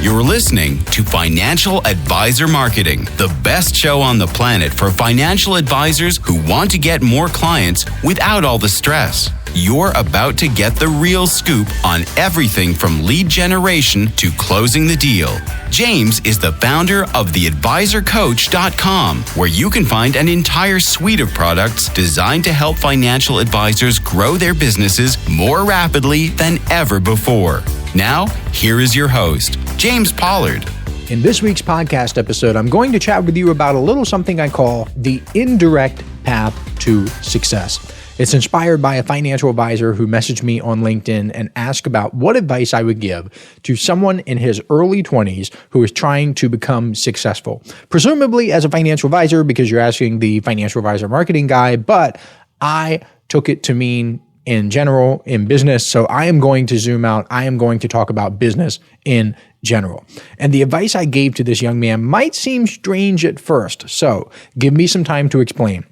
You're listening to Financial Advisor Marketing, the best show on the planet for financial advisors who want to get more clients without all the stress. You're about to get the real scoop on everything from lead generation to closing the deal. James is the founder of theadvisorcoach.com, where you can find an entire suite of products designed to help financial advisors grow their businesses more rapidly than ever before. Now, here is your host, James Pollard. In this week's podcast episode, I'm going to chat with you about a little something I call the indirect path to success. It's inspired by a financial advisor who messaged me on LinkedIn and asked about what advice I would give to someone in his early 20s who is trying to become successful. Presumably as a financial advisor, because you're asking the financial advisor marketing guy, but I took it to mean in general, in business. So I am going to zoom out. I am going to talk about business in general. And the advice I gave to this young man might seem strange at first. So give me some time to explain.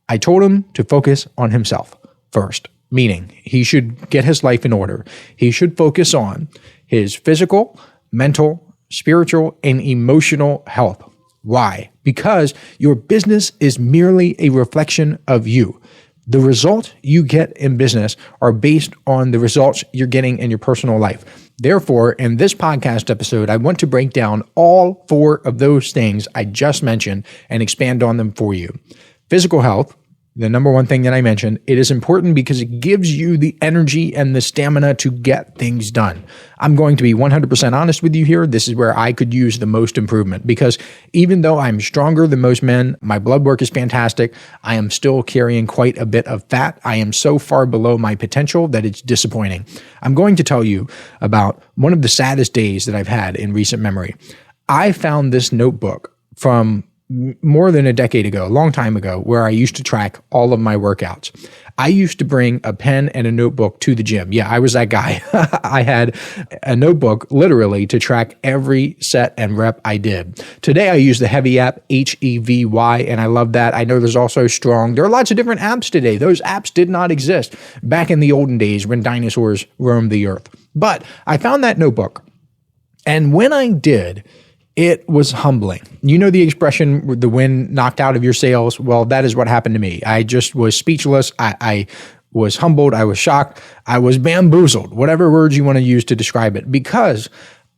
I told him to focus on himself first, meaning he should get his life in order. He should focus on his physical, mental, spiritual, and emotional health. Why? Because your business is merely a reflection of you. The results you get in business are based on the results you're getting in your personal life. Therefore, in this podcast episode, I want to break down all four of those things I just mentioned and expand on them for you. Physical health, the number one thing that I mentioned, it is important because it gives you the energy and the stamina to get things done. I'm going to be 100% honest with you here. This is where I could use the most improvement because even though I'm stronger than most men, my blood work is fantastic. I am still carrying quite a bit of fat. I am so far below my potential that it's disappointing. I'm going to tell you about one of the saddest days that I've had in recent memory. I found this notebook from more than a decade ago, a long time ago, where I used to track all of my workouts. I used to bring a pen and a notebook to the gym. Yeah, I was that guy. I had a notebook literally to track every set and rep I did. Today, I use the Heavy app, HEVY, and I love that. I know there's also Strong. There are lots of different apps today. Those apps did not exist back in the olden days when dinosaurs roamed the earth. But I found that notebook. And when I did, it was humbling. You know the expression, the wind knocked out of your sails? Well, that is what happened to me. I just was speechless. I was humbled. I was shocked. I was bamboozled, whatever words you want to use to describe it, because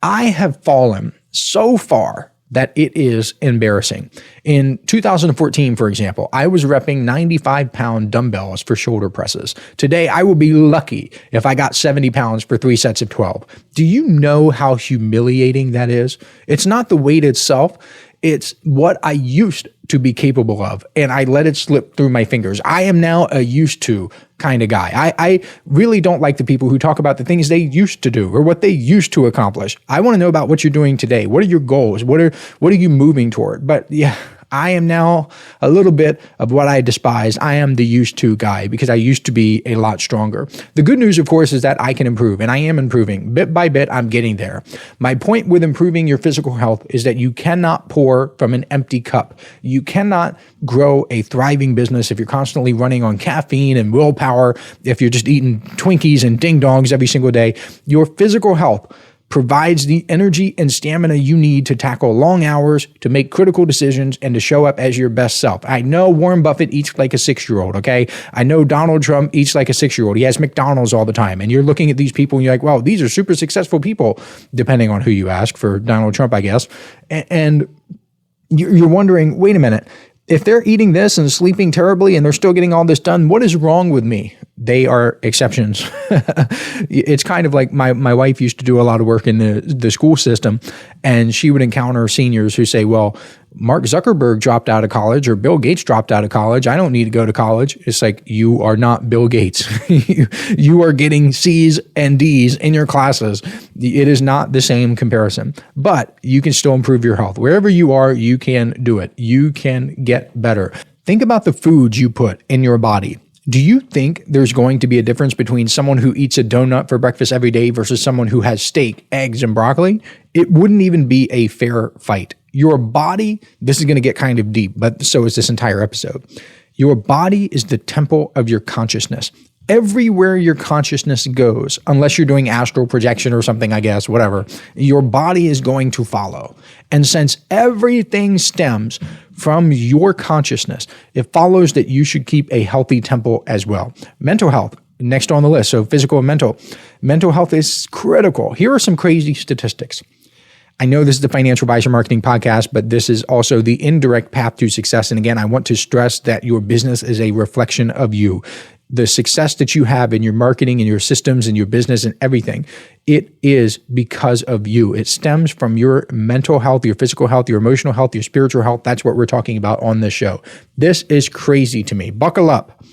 I have fallen so far that it is embarrassing. In 2014, for example, I was repping 95-pound dumbbells for shoulder presses. Today, I will be lucky if I got 70 pounds for 3 sets of 12. Do you know how humiliating that is? It's not the weight itself. It's what I used to be capable of, and I let it slip through my fingers. I am now a used to kind of guy. I really don't like the people who talk about the things they used to do or what they used to accomplish. I want to know about what you're doing today. What are your goals? What are you moving toward? But yeah, I am now a little bit of what I despise. I am the used to guy because I used to be a lot stronger. The good news, of course, is that I can improve, and I am improving. Bit by bit, I'm getting there. My point with improving your physical health is that you cannot pour from an empty cup. You cannot grow a thriving business if you're constantly running on caffeine and willpower, if you're just eating Twinkies and ding dongs every single day. Your physical health provides the energy and stamina you need to tackle long hours, to make critical decisions, and to show up as your best self. I know Warren Buffett eats like a 6-year-old, okay? I know Donald Trump eats like a 6-year-old. He has McDonald's all the time. And you're looking at these people and you're like, wow, these are super successful people, depending on who you ask. For Donald Trump, I guess. And you're wondering, wait a minute, if they're eating this and sleeping terribly and they're still getting all this done, what is wrong with me? They are exceptions. It's kind of like my wife used to do a lot of work in the school system, and she would encounter seniors who say, well, Mark Zuckerberg dropped out of college or Bill Gates dropped out of college. I don't need to go to college. It's like, you are not Bill Gates. You are getting C's and D's in your classes. It is not the same comparison, but you can still improve your health. Wherever you are, you can do it. You can get better. Think about the foods you put in your body. Do you think there's going to be a difference between someone who eats a donut for breakfast every day versus someone who has steak, eggs, and broccoli? It wouldn't even be a fair fight. Your body, this is going to get kind of deep, but so is this entire episode. Your body is the temple of your consciousness. Everywhere your consciousness goes, unless you're doing astral projection or something, I guess, whatever, your body is going to follow. And since everything stems from your consciousness, it follows that you should keep a healthy temple as well. Mental health, next on the list. So physical and mental. Mental health is critical. Here are some crazy statistics. I know this is the Financial Advisor Marketing Podcast, but this is also the indirect path to success. And again, I want to stress that your business is a reflection of you. The success that you have in your marketing and your systems and your business and everything, it is because of you. It stems from your mental health, your physical health, your emotional health, your spiritual health. That's what we're talking about on this show. This is crazy to me. Buckle up.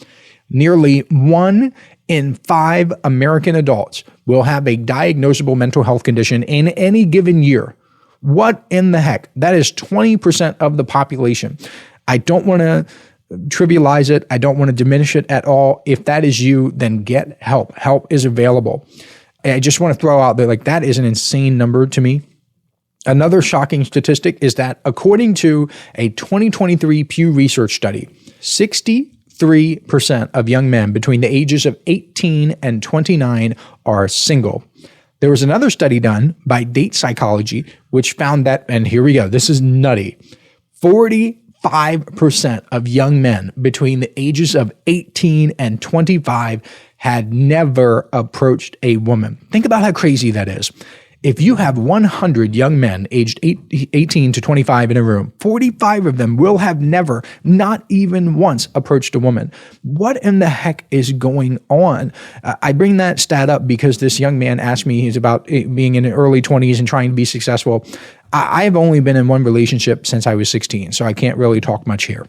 Nearly 1 in 5 American adults will have a diagnosable mental health condition in any given year. What in the heck? That is 20% of the population. I don't want to trivialize it. I don't want to diminish it at all. If that is you, then get help. Help is available. I just want to throw out there, that is an insane number to me. Another shocking statistic is that according to a 2023 Pew Research study, 63% of young men between the ages of 18 and 29 are single. There was another study done by Date Psychology, which found that, and here we go, this is nutty, 45% of young men between the ages of 18 and 25 had never approached a woman. Think about how crazy that is. If you have 100 young men aged 18 to 25 in a room, 45 of them will have never, not even once, approached a woman. What in the heck is going on? I bring that stat up because this young man asked me, he's about being in the early 20s and trying to be successful. I've only been in one relationship since I was 16, so I can't really talk much here.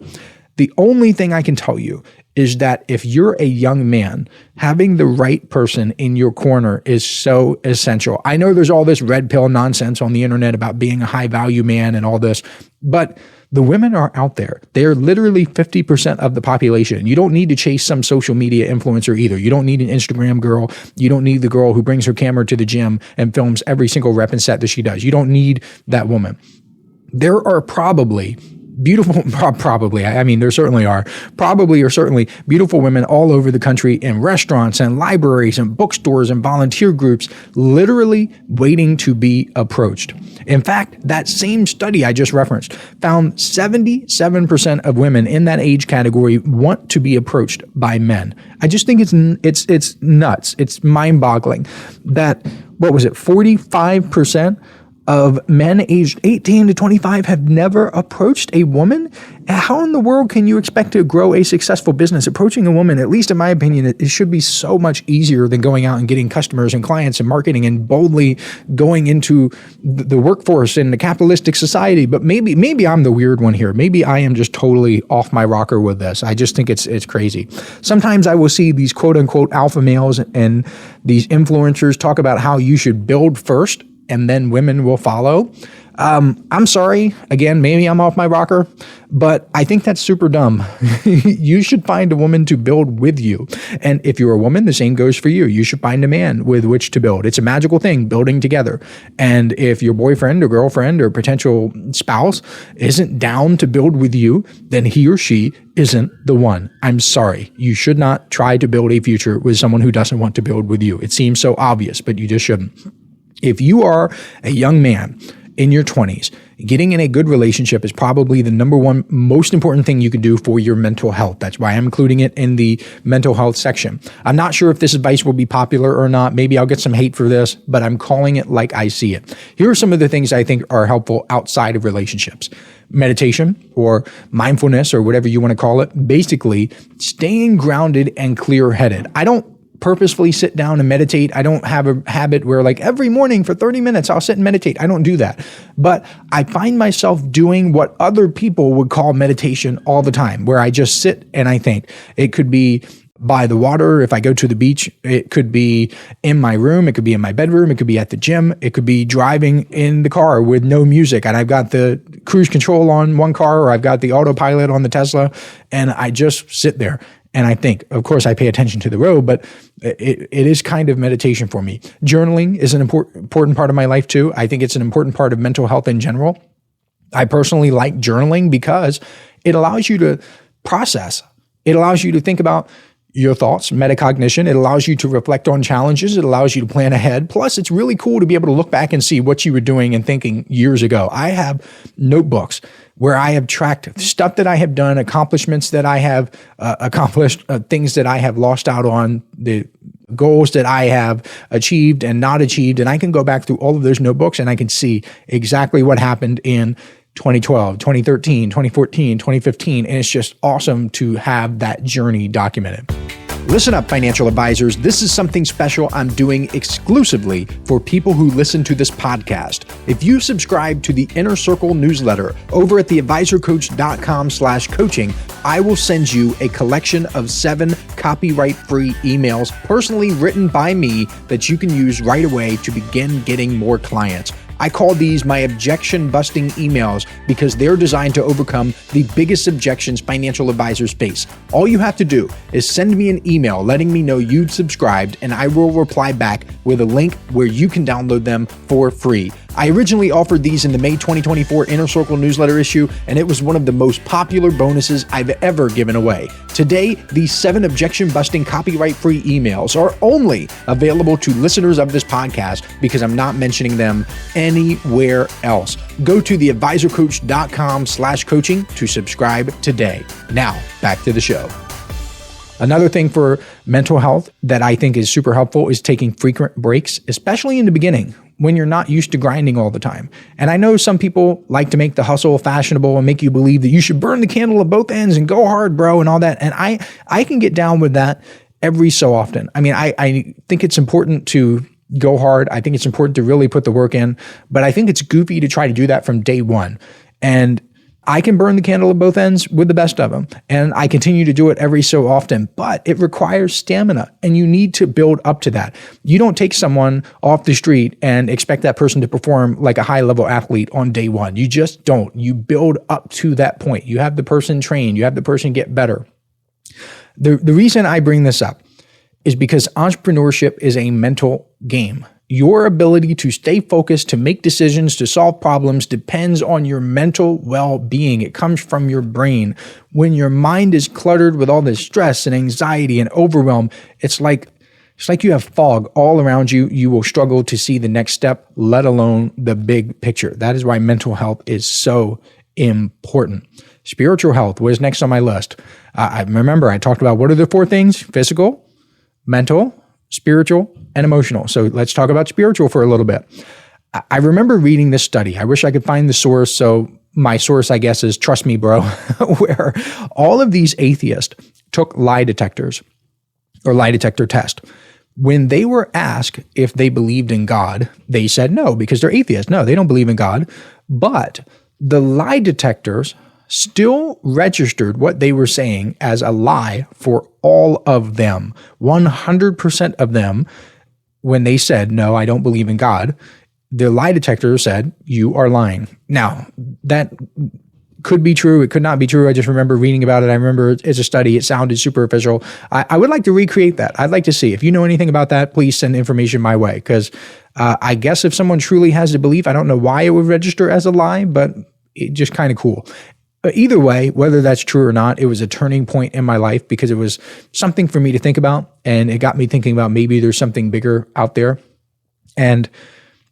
The only thing I can tell you is that if you're a young man, having the right person in your corner is so essential. I know there's all this red pill nonsense on the internet about being a high value man and all this, but the women are out there. They're literally 50% of the population. You don't need to chase some social media influencer either. You don't need an Instagram girl. You don't need the girl who brings her camera to the gym and films every single rep and set that she does. You don't need that woman. There are probably there certainly are, probably or certainly beautiful women all over the country in restaurants and libraries and bookstores and volunteer groups, literally waiting to be approached. In fact, that same study I just referenced found 77% of women in that age category want to be approached by men. I just think it's nuts. It's mind-boggling that, 45% of men aged 18 to 25 have never approached a woman? How in the world can you expect to grow a successful business? Approaching a woman, at least in my opinion, it should be so much easier than going out and getting customers and clients and marketing and boldly going into the workforce in the capitalistic society. But maybe I'm the weird one here. Maybe I am just totally off my rocker with this. I just think it's crazy. Sometimes I will see these quote unquote alpha males and these influencers talk about how you should build first and then women will follow. I'm sorry, again, maybe I'm off my rocker, but I think that's super dumb. You should find a woman to build with you. And if you're a woman, the same goes for you. You should find a man with which to build. It's a magical thing, building together. And if your boyfriend or girlfriend or potential spouse isn't down to build with you, then he or she isn't the one. I'm sorry. You should not try to build a future with someone who doesn't want to build with you. It seems so obvious, but you just shouldn't. If you are a young man in your 20s, getting in a good relationship is probably the number one most important thing you can do for your mental health. That's why I'm including it in the mental health section. I'm not sure if this advice will be popular or not. Maybe I'll get some hate for this, but I'm calling it like I see it. Here are some of the things I think are helpful outside of relationships. Meditation or mindfulness or whatever you want to call it. Basically, staying grounded and clear-headed. I don't purposefully sit down and meditate. I don't have a habit where every morning for 30 minutes, I'll sit and meditate. I don't do that. But I find myself doing what other people would call meditation all the time, where I just sit and I think. It could be by the water if I go to the beach. It could be in my room. It could be in my bedroom. It could be at the gym. It could be driving in the car with no music. And I've got the cruise control on one car, or I've got the autopilot on the Tesla. And I just sit there. And I think, of course, I pay attention to the road, but it is kind of meditation for me. Journaling is an important part of my life too. I think it's an important part of mental health in general. I personally like journaling because it allows you to process. It allows you to think about your thoughts, metacognition. It allows you to reflect on challenges. It allows you to plan ahead. Plus, it's really cool to be able to look back and see what you were doing and thinking years ago. I have notebooks where I have tracked stuff that I have done, accomplishments that I have accomplished, things that I have lost out on, the goals that I have achieved and not achieved. And I can go back through all of those notebooks and I can see exactly what happened in 2012, 2013, 2014, 2015. And it's just awesome to have that journey documented. Listen up, financial advisors. This is something special I'm doing exclusively for people who listen to this podcast. If you subscribe to the Inner Circle newsletter over at theadvisorcoach.com/coaching, I will send you a collection of 7 copyright-free emails personally written by me that you can use right away to begin getting more clients. I call these my objection-busting emails because they're designed to overcome the biggest objections financial advisors face. All you have to do is send me an email letting me know you've subscribed, and I will reply back with a link where you can download them for free. I originally offered these in the May 2024 Inner Circle newsletter issue, and it was one of the most popular bonuses I've ever given away. Today, these 7 objection-busting copyright-free emails are only available to listeners of this podcast because I'm not mentioning them anywhere else. Go to theadvisorcoach.com/coaching to subscribe today. Now, back to the show. Another thing for mental health that I think is super helpful is taking frequent breaks, especially in the beginning when you're not used to grinding all the time. And I know some people like to make the hustle fashionable and make you believe that you should burn the candle at both ends and go hard, bro, and all that. And I can get down with that every so often. I mean, I think it's important to go hard. I think it's important to really put the work in, but I think it's goofy to try to do that from day one. And I can burn the candle at both ends with the best of them, and I continue to do it every so often, but it requires stamina, and you need to build up to that. You don't take someone off the street and expect that person to perform like a high-level athlete on day one. You just don't. You build up to that point. You have the person train. You have the person get better. The reason I bring this up is because entrepreneurship is a mental game. Your ability to stay focused, to make decisions, to solve problems depends on your mental well-being. It comes from your brain. When your mind is cluttered with all this stress and anxiety and overwhelm, it's like you have fog all around you. You will struggle to see the next step, let alone the big picture. That is why mental health is so important. Spiritual health was next on my list. I remember I talked about what are the 4 things? Physical, mental, spiritual, and emotional. So let's talk about spiritual for a little bit. I remember reading this study. I wish I could find the source. So my source, I guess, is Trust Me, Bro, where all of these atheists took lie detectors or lie detector test. When they were asked if they believed in God, they said no, because they're atheists. No, they don't believe in God. But the lie detectors still registered what they were saying as a lie for all of them. 100% of them, when they said, no, I don't believe in God, the lie detector said, you are lying. Now, that could be true. It could not be true. I just remember reading about it. I remember it's a study. It sounded superficial. I would like to recreate that. I'd like to see. If you know anything about that, please send information my way. Because I guess if someone truly has a belief, I don't know why it would register as a lie, but it's just kind of cool. Either way, whether that's true or not, it was a turning point in my life because it was something for me to think about. And it got me thinking about maybe there's something bigger out there. And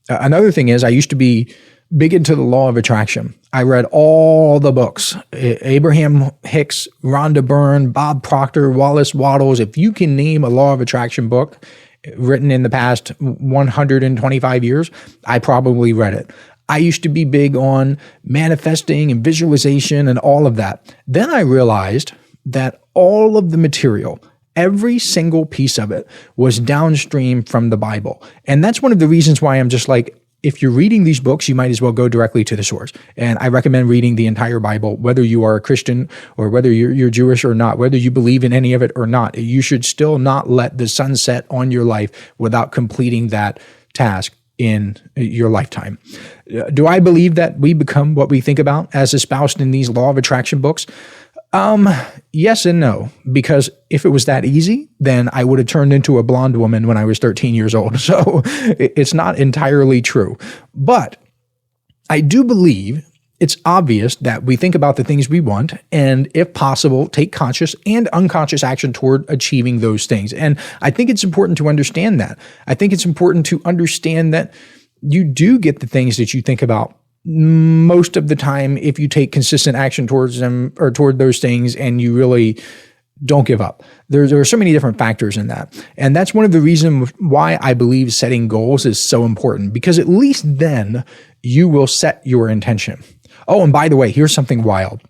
another thing is I used to be big into the law of attraction. I read all the books, Abraham Hicks, Rhonda Byrne, Bob Proctor, Wallace Wattles. If you can name a law of attraction book written in the past 125 years, I probably read it. I used to be big on manifesting and visualization and all of that. Then I realized that all of the material, every single piece of it was downstream from the Bible. And that's one of the reasons why I'm just like, if you're reading these books, you might as well go directly to the source. And I recommend reading the entire Bible, whether you are a Christian or whether you're Jewish or not, whether you believe in any of it or not. You should still not let the sun set on your life without completing that task in your lifetime. Do I believe that we become what we think about as espoused in these law of attraction books? Yes and no, because if it was that easy, then I would have turned into a blonde woman when I was 13 years old. So it's not entirely true. But I do believe it's obvious that we think about the things we want and, if possible, take conscious and unconscious action toward achieving those things. And I think it's important to understand that. I think it's important to understand that you do get the things that you think about most of the time if you take consistent action towards them or toward those things and you really don't give up. There are so many different factors in that. And that's one of the reasons why I believe setting goals is so important, because at least then you will set your intention. Oh, and by the way, here's something wild.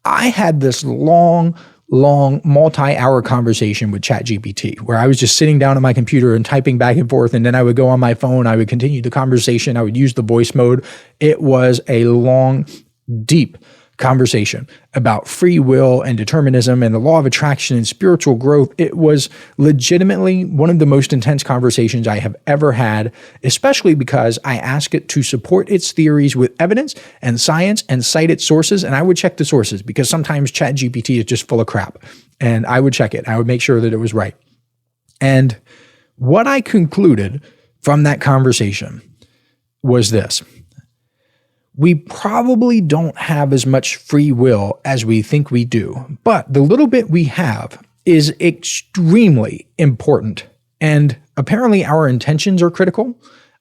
I had this long multi-hour conversation with ChatGPT where I was just sitting down on my computer and typing back and forth, and then I would go on my phone, I would continue the conversation, I would use the voice mode. It was a long, deep conversation about free will and determinism and the law of attraction and spiritual growth. It was legitimately one of the most intense conversations I have ever had, especially because I asked it to support its theories with evidence and science and cite its sources. And I would check the sources because sometimes ChatGPT is just full of crap. And I would check it. I would make sure that it was right. And what I concluded from that conversation was this. We probably don't have as much free will as we think we do, but the little bit we have is extremely important. And apparently our intentions are critical.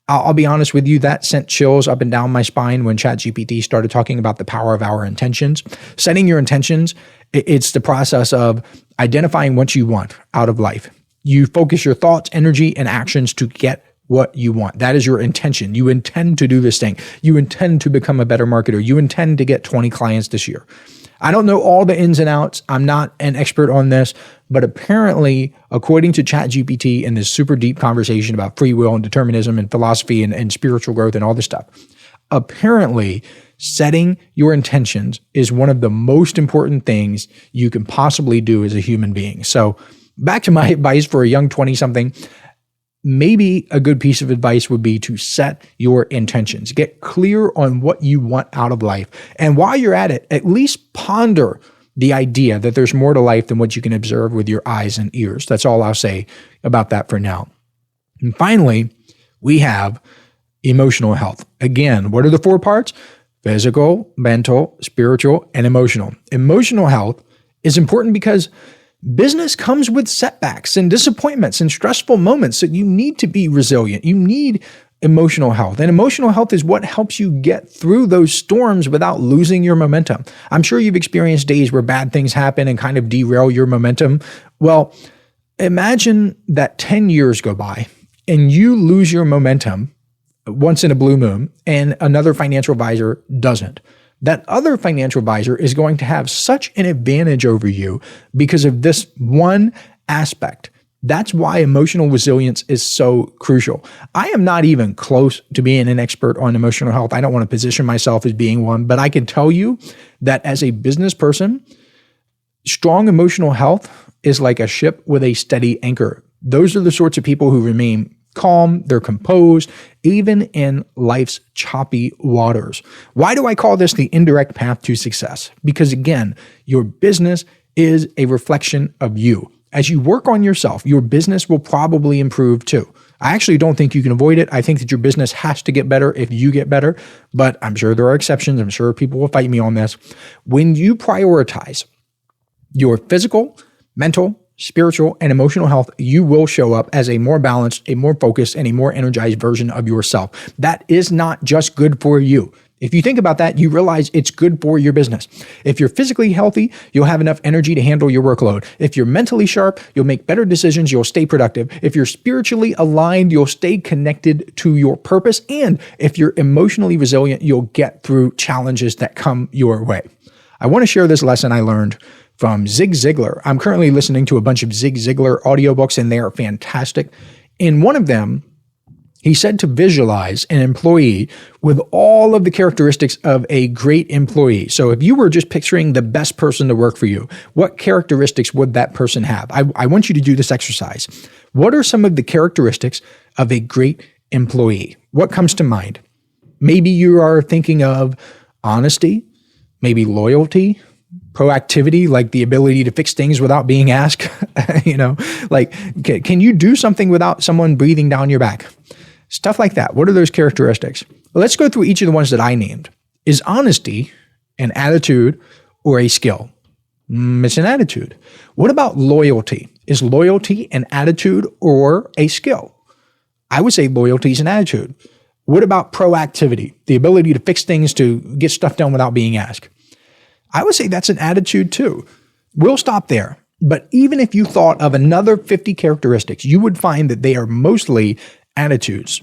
I'll be honest with you, that sent chills up and down my spine when ChatGPT started talking about the power of our intentions. Setting your intentions, it's the process of identifying what you want out of life. You focus your thoughts, energy, and actions to get what you want. That is your intention. You intend to do this thing. You intend to become a better marketer. You intend to get 20 clients this year. I don't know all the ins and outs. I'm not an expert on this, but apparently, according to ChatGPT in this super deep conversation about free will and determinism and philosophy and spiritual growth and all this stuff, apparently setting your intentions is one of the most important things you can possibly do as a human being. So back to my advice for a young 20-something, maybe a good piece of advice would be to set your intentions. Get clear on what you want out of life. And while you're at it, at least ponder the idea that there's more to life than what you can observe with your eyes and ears. That's all I'll say about that for now. And finally, we have emotional health. Again, what are the four parts? Physical, mental, spiritual, and emotional. Emotional health is important because business comes with setbacks and disappointments and stressful moments. So you need to be resilient. You need emotional health. And emotional health is what helps you get through those storms without losing your momentum. I'm sure you've experienced days where bad things happen and kind of derail your momentum. Well, imagine that 10 years go by and you lose your momentum once in a blue moon and another financial advisor doesn't. That other financial advisor is going to have such an advantage over you because of this one aspect. That's why emotional resilience is so crucial. I am not even close to being an expert on emotional health. I don't want to position myself as being one, but I can tell you that as a business person, strong emotional health is like a ship with a steady anchor. Those are the sorts of people who remain calm, they're composed, even in life's choppy waters. Why do I call this the indirect path to success? Because again, your business is a reflection of you. As you work on yourself, your business will probably improve too. I actually don't think you can avoid it. I think that your business has to get better if you get better, but I'm sure there are exceptions. I'm sure people will fight me on this. When you prioritize your physical, mental, spiritual, and emotional health, you will show up as a more balanced, a more focused, and a more energized version of yourself. That is not just good for you. If you think about that, you realize it's good for your business. If you're physically healthy, you'll have enough energy to handle your workload. If you're mentally sharp, you'll make better decisions, you'll stay productive. If you're spiritually aligned, you'll stay connected to your purpose. And if you're emotionally resilient, you'll get through challenges that come your way. I want to share this lesson I learned from Zig Ziglar. I'm currently listening to a bunch of Zig Ziglar audiobooks, and they are fantastic. In one of them, he said to visualize an employee with all of the characteristics of a great employee. So if you were just picturing the best person to work for you, what characteristics would that person have? I want you to do this exercise. What are some of the characteristics of a great employee? What comes to mind? Maybe you are thinking of honesty, maybe loyalty, proactivity, like the ability to fix things without being asked. Can you do something without someone breathing down your back? Stuff like that. What are those characteristics? Well, let's go through each of the ones that I named. Is honesty an attitude or a skill? It's an attitude. What about loyalty? Is loyalty an attitude or a skill? I would say loyalty is an attitude. What about proactivity? The ability to fix things, to get stuff done without being asked. I would say that's an attitude too. We'll stop there. But even if you thought of another 50 characteristics, you would find that they are mostly attitudes.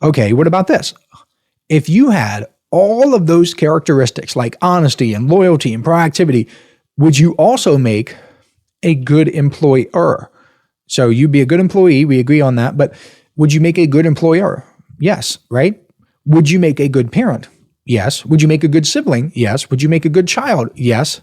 Okay, what about this? If you had all of those characteristics like honesty and loyalty and proactivity, would you also make a good employer? So you'd be a good employee, we agree on that, but would you make a good employer? Yes, right? Would you make a good parent? Yes. Would you make a good sibling? Yes. Would you make a good child? Yes.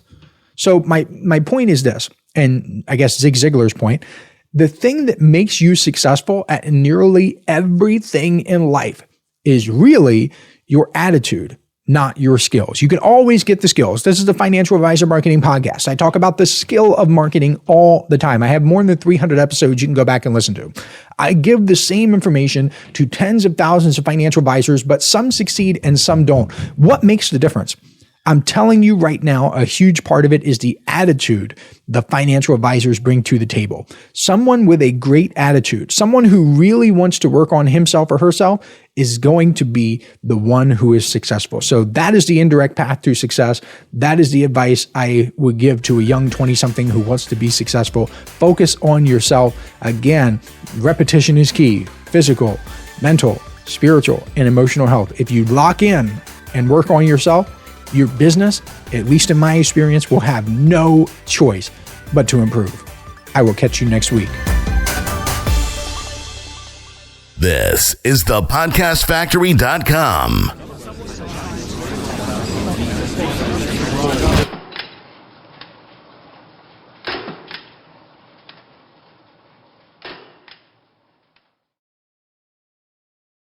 So my point is this, and I guess Zig Ziglar's point, the thing that makes you successful at nearly everything in life is really your attitude, not your skills. You can always get the skills. This is the Financial Advisor Marketing Podcast. I talk about the skill of marketing all the time. I have more than 300 episodes you can go back and listen to. I give the same information to tens of thousands of financial advisors, but some succeed and some don't. What makes the difference? I'm telling you right now, a huge part of it is the attitude the financial advisors bring to the table. Someone with a great attitude, someone who really wants to work on himself or herself, is going to be the one who is successful. So that is the indirect path to success. That is the advice I would give to a young 20-something who wants to be successful. Focus on yourself. Again, repetition is key. Physical, mental, spiritual, and emotional health. If you lock in and work on yourself, your business, at least in my experience, will have no choice but to improve. I will catch you next week. This is the podcastfactory.com.